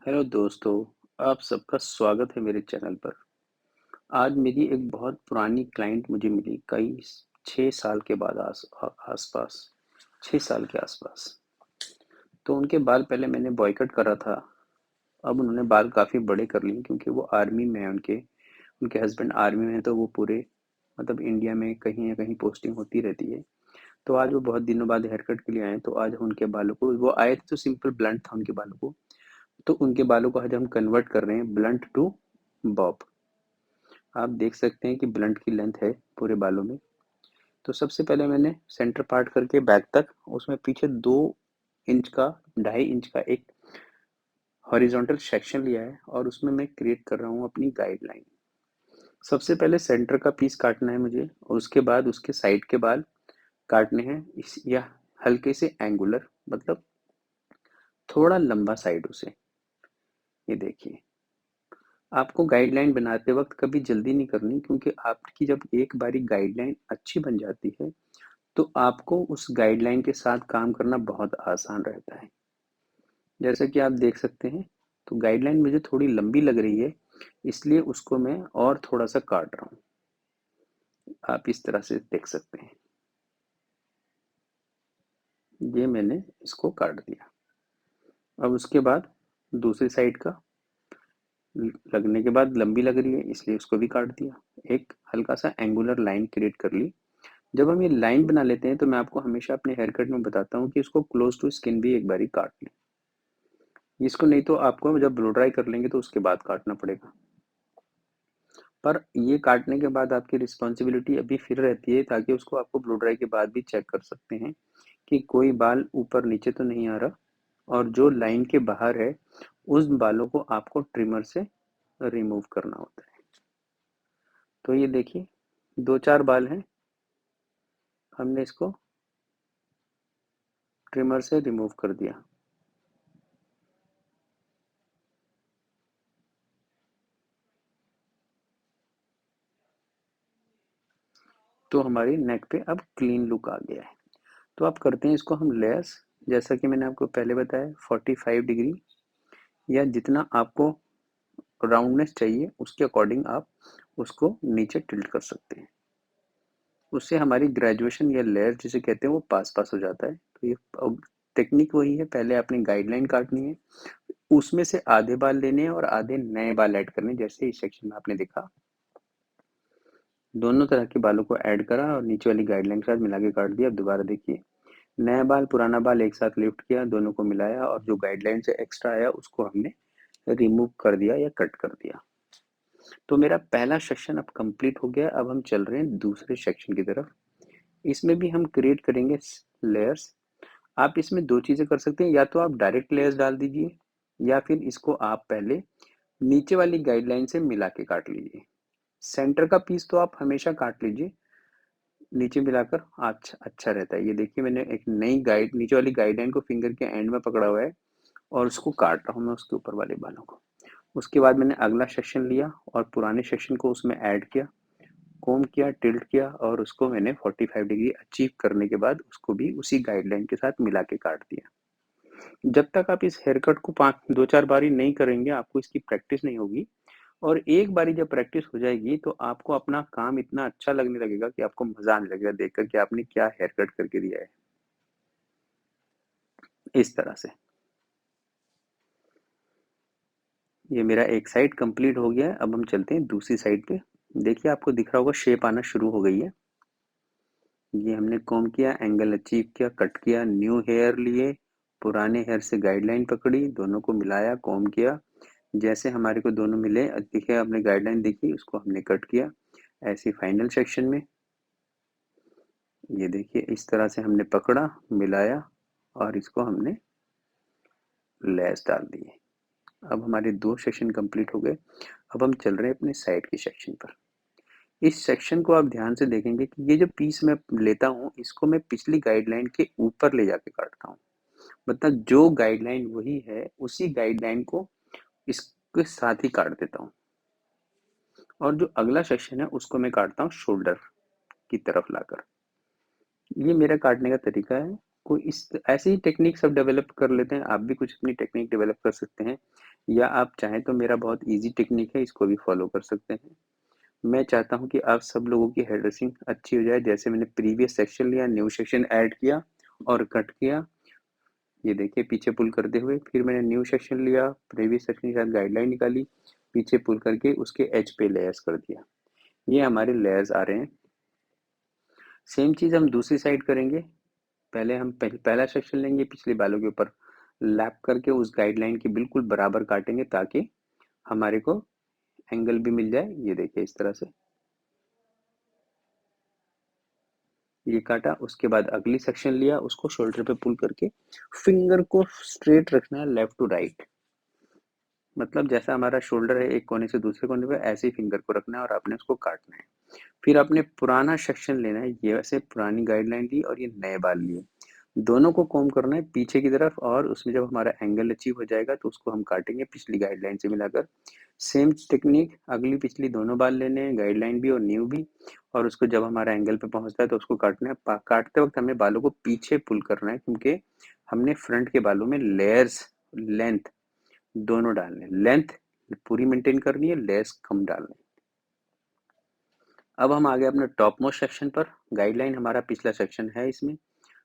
Hello दोस्तों, आप सबका स्वागत है मेरे चैनल पर। आज मेरी एक बहुत पुरानी क्लाइंट मुझे मिली कई 6 साल के बाद आसपास 6 साल के आसपास। तो उनके बाल पहले मैंने बॉयकट करा था। अब उन्होंने बाल काफ़ी बड़े कर लिए क्योंकि वो आर्मी में है। उनके उनके हस्बैंड आर्मी में है, तो वो पूरे मतलब इंडिया में कहीं ना कहीं पोस्टिंग होती रहती है। तो आज वो बहुत दिनों बाद हेयर कट के लिए आए, तो आज उनके बालों को वो आए थे तो सिंपल ब्लंट था उनके बालों को। तो उनके बालों को आज हम कन्वर्ट कर रहे हैं ब्लंट टू बॉब। आप देख सकते हैं कि ब्लंट की लेंथ है पूरे बालों में। तो सबसे पहले मैंने सेंटर पार्ट करके बैक तक उसमें पीछे 2 इंच का 2.5 इंच का एक हॉरिजॉन्टल सेक्शन लिया है और उसमें मैं क्रिएट कर रहा हूँ अपनी गाइडलाइन। सबसे पहले सेंटर का पीस काटना है मुझे और उसके बाद उसके साइड के बाल काटने हैं इस या हल्के से एंगुलर, मतलब थोड़ा लंबा साइड उसे। ये देखिए, आपको गाइडलाइन बनाते वक्त कभी जल्दी नहीं करनी, क्योंकि आपकी जब एक बारी गाइडलाइन अच्छी बन जाती है तो आपको उस गाइडलाइन के साथ काम करना बहुत आसान रहता है। जैसा कि आप देख सकते हैं, तो गाइडलाइन मुझे थोड़ी लंबी लग रही है, इसलिए उसको मैं और थोड़ा सा काट रहा हूँ। आप इस तरह से देख सकते हैं, ये मैंने इसको काट दिया। अब उसके बाद दूसरी साइड का लगने के बाद लंबी लग रही है, इसलिए उसको भी काट दिया। एक हल्का सा एंगुलर लाइन क्रिएट कर ली। जब हम ये लाइन बना लेते हैं तो मैं आपको हमेशा अपने हेयर कट में बताता हूँ कि इसको क्लोज टू स्किन भी एक बारी काट लें। इसको नहीं तो आपको जब ब्लो ड्राई कर लेंगे तो उसके बाद काटना पड़ेगा। पर ये काटने के बाद आपकी रिस्पॉन्सिबिलिटी अभी फिर रहती है, ताकि उसको आपको ब्लो ड्राई के बाद भी चेक कर सकते हैं कि कोई बाल ऊपर नीचे तो नहीं आ रहा, और जो लाइन के बाहर है उस बालों को आपको ट्रिमर से रिमूव करना होता है। तो ये देखिए, 2-4 बाल हैं, हमने इसको ट्रिमर से रिमूव कर दिया। तो हमारी नेक पे अब क्लीन लुक आ गया है। तो आप करते हैं इसको हम लेस, जैसा कि मैंने आपको पहले बताया 45 डिग्री, या जितना आपको राउंडनेस चाहिए उसके अकॉर्डिंग आप उसको नीचे टिल्ट कर सकते हैं। उससे हमारी ग्रेजुएशन या लेयर जिसे कहते हैं वो पास पास हो जाता है। तो ये टेक्निक वही है, पहले आपने गाइडलाइन काटनी है, उसमें से आधे बाल लेने हैं और आधे नए बाल ऐड करने, जैसे इस सेक्शन में आपने देखा। दोनों तरह के बालों को ऐड करा और नीचे वाली गाइडलाइन के साथ मिला के काट दिया। अब दोबारा देखिए, नया बाल पुराना बाल एक साथ लिफ्ट किया, दोनों को मिलाया और जो गाइडलाइन से एक्स्ट्रा आया उसको हमने रिमूव कर दिया या कट कर दिया। तो मेरा पहला सेक्शन अब कंप्लीट हो गया। अब हम चल रहे हैं दूसरे सेक्शन की तरफ। इसमें भी हम क्रिएट करेंगे लेयर्स। आप इसमें दो चीज़ें कर सकते हैं, या तो आप डायरेक्ट लेयर्स डाल दीजिए, या फिर इसको आप पहले नीचे वाली गाइडलाइन से मिला के काट लीजिए। सेंटर का पीस तो आप हमेशा काट लीजिए, नीचे मिलाकर अच्छा अच्छा रहता है। ये देखिए, मैंने एक नई गाइड नीचे वाली गाइडलाइन को फिंगर के एंड में पकड़ा हुआ है और उसको काट रहा हूँ मैं उसके ऊपर वाले बालों को। उसके बाद मैंने अगला सेक्शन लिया और पुराने सेक्शन को उसमें ऐड किया, कोम किया, टिल्ट किया और उसको मैंने 45 डिग्री अचीव करने के बाद उसको भी उसी गाइडलाइन के साथ मिला के काट दिया। जब तक आप इस हेयर कट को 5 2 4 बारी नहीं करेंगे, आपको इसकी प्रैक्टिस नहीं होगी। और एक बारी जब प्रैक्टिस हो जाएगी तो आपको अपना काम इतना अच्छा लगने लगेगा कि आपको मजा आने लगेगा देखकर कि आपने क्या हेयर कट करके दिया है। इस तरह से ये मेरा एक साइड कंप्लीट हो गया है। अब हम चलते हैं दूसरी साइड पे। देखिए, आपको दिख रहा होगा शेप आना शुरू हो गई है। ये हमने कॉम किया, एंगल अचीव किया, कट किया, न्यू हेयर लिए, पुराने हेयर से गाइडलाइन पकड़ी, दोनों को मिलाया, कॉम किया। जैसे हमारे को दोनों मिले, देखिए आपने गाइडलाइन देखी, उसको हमने कट किया। ऐसे फाइनल सेक्शन में ये देखिए, इस तरह से हमने पकड़ा, मिलाया और इसको हमने लेस डाल दिए। अब हमारे 2 सेक्शन कंप्लीट हो गए। अब हम चल रहे हैं अपने साइड के सेक्शन पर। इस सेक्शन को आप ध्यान से देखेंगे कि ये जो पीस मैं लेता हूँ इसको मैं पिछली गाइडलाइन के ऊपर ले जाके काटता हूँ। मतलब जो गाइडलाइन वही है उसी गाइडलाइन को इसके साथ ही काट देता हूँ। और जो अगला सेक्शन है उसको मैं काटता हूँ शोल्डर की तरफ लाकर। ये मेरा काटने का तरीका है। कोई इस ऐसे ही टेक्निक सब डेवलप कर लेते हैं, आप भी कुछ अपनी टेक्निक डेवलप कर सकते हैं, या आप चाहें तो मेरा बहुत ईजी टेक्निक है, इसको भी फॉलो कर सकते हैं। मैं चाहता हूँ कि आप सब लोगों की हेयर ड्रेसिंग अच्छी हो जाए। जैसे मैंने प्रीवियस सेक्शन लिया, न्यू सेक्शन ऐड किया और कट किया, ये देखिए पीछे पुल करते हुए, फिर मैंने न्यू सेक्शन लिया, प्रीवियस सेक्शन के साथ गाइडलाइन निकाली, पीछे पुल करके उसके एज पे लेयर्स कर दिया। ये हमारे लेयर्स आ रहे हैं। सेम चीज़ हम दूसरी साइड करेंगे। पहले हम पहला सेक्शन लेंगे, पिछले बालों के ऊपर लैप करके उस गाइडलाइन के बिल्कुल बराबर काटेंगे, ताकि हमारे को एंगल भी मिल जाए। ये देखिए इस तरह से ये काटा। उसके बाद अगली सेक्शन लिया, उसको शोल्डर पे पुल करके फिंगर को स्ट्रेट रखना है, लेफ्ट टू राइट। मतलब जैसा हमारा शोल्डर है एक कोने से दूसरे कोने पे, ऐसे ही फिंगर को रखना है और आपने उसको काटना है। फिर आपने पुराना सेक्शन लेना है, ये वैसे पुरानी गाइडलाइन ली और ये नए बाल लिए, दोनों को कॉम्ब करना है पीछे की तरफ, और उसमें जब हमारा एंगल अचीव हो जाएगा तो उसको हम काटेंगे पिछली गाइडलाइन से मिलाकर। सेम टेक्निक, अगली पिछली दोनों बाल लेने हैं, गाइडलाइन भी और न्यू भी, और उसको जब हमारा एंगल पे पहुंचता है तो उसको काटना है। काटते वक्त हमें बालों को पीछे पुल करना है, क्योंकि हमने फ्रंट के बालों में लेयर्स, लेंथ दोनों डालने, लेंथ पूरी मेंटेन करनी है, लेयर्स कम डालने। अब हम आ गए अपने टॉप मोस्ट सेक्शन पर। गाइडलाइन हमारा पिछला सेक्शन है, इसमें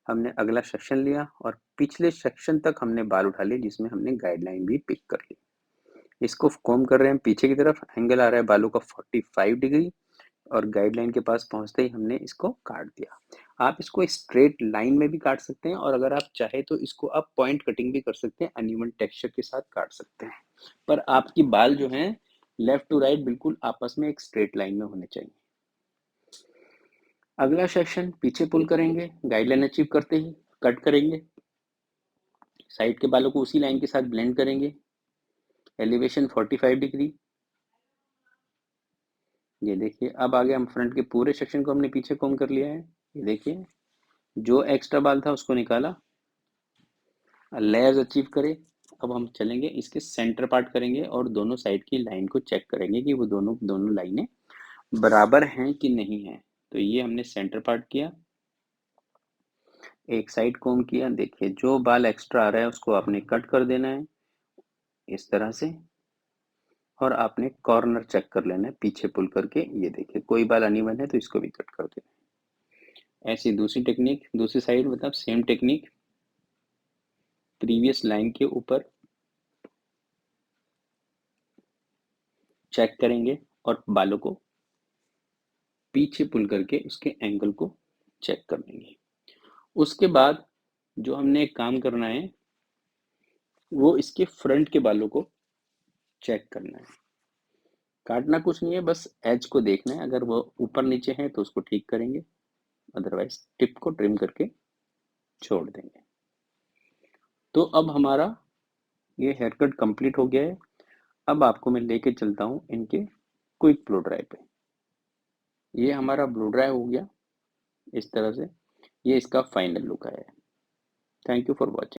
हमने अगला सेक्शन लिया और पिछले सेक्शन तक हमने बाल उठा लिए, जिसमें हमने गाइडलाइन भी पिक कर ली। इसको कॉम्ब कर रहे हैं पीछे की तरफ, एंगल आ रहा है बालों का 45 डिग्री, और गाइडलाइन के पास पहुंचते ही हमने इसको काट दिया। आप इसको स्ट्रेट लाइन में भी काट सकते हैं, और अगर आप चाहे तो इसको आप पॉइंट कटिंग भी कर सकते हैं, अनइवन टेक्सचर के साथ काट सकते हैं। पर आपकी बाल जो हैं लेफ्ट टू राइट बिल्कुल आपस में एक स्ट्रेट लाइन में होने चाहिए। अगला सेक्शन पीछे पुल करेंगे, गाइडलाइन अचीव करते ही कट करेंगे, साइड के बालों को उसी लाइन के साथ ब्लेंड करेंगे, एलिवेशन 45 डिग्री। ये देखिए अब आगे हम फ्रंट के पूरे सेक्शन को हमने पीछे कॉम कर लिया है। ये देखिए जो एक्स्ट्रा बाल था उसको निकाला, लेयर्स अचीव करे। अब हम चलेंगे इसके सेंटर पार्ट करेंगे और दोनों साइड की लाइन को चेक करेंगे कि वो दोनों दोनों लाइनें बराबर हैं कि नहीं है। तो ये हमने सेंटर पार्ट किया, एक साइड कॉम किया। देखिए जो बाल एक्स्ट्रा आ रहा है उसको आपने कट कर देना है इस तरह से, और आपने कॉर्नर चेक कर लेना है पीछे पुल करके। ये देखिए कोई बाल अनइवन है तो इसको भी कट कर देना है। ऐसी दूसरी टेक्निक, दूसरी साइड मतलब सेम टेक्निक, प्रीवियस लाइन के ऊपर चेक करेंगे और बालों को पीछे पुल करके उसके एंगल को चेक कर लेंगे। उसके बाद जो हमने एक काम करना है वो इसके फ्रंट के बालों को चेक करना है। काटना कुछ नहीं है, बस एज को देखना है, अगर वो ऊपर नीचे है तो उसको ठीक करेंगे, अदरवाइज टिप को ट्रिम करके छोड़ देंगे। तो अब हमारा ये हेयर कट कंप्लीट हो गया है। अब आपको मैं लेके चलता हूँ इनके क्विक ब्लो ड्राई पे। ये हमारा ब्लो ड्राई हो गया इस तरह से, ये इसका फाइनल लुक आया है। Thank you for watching.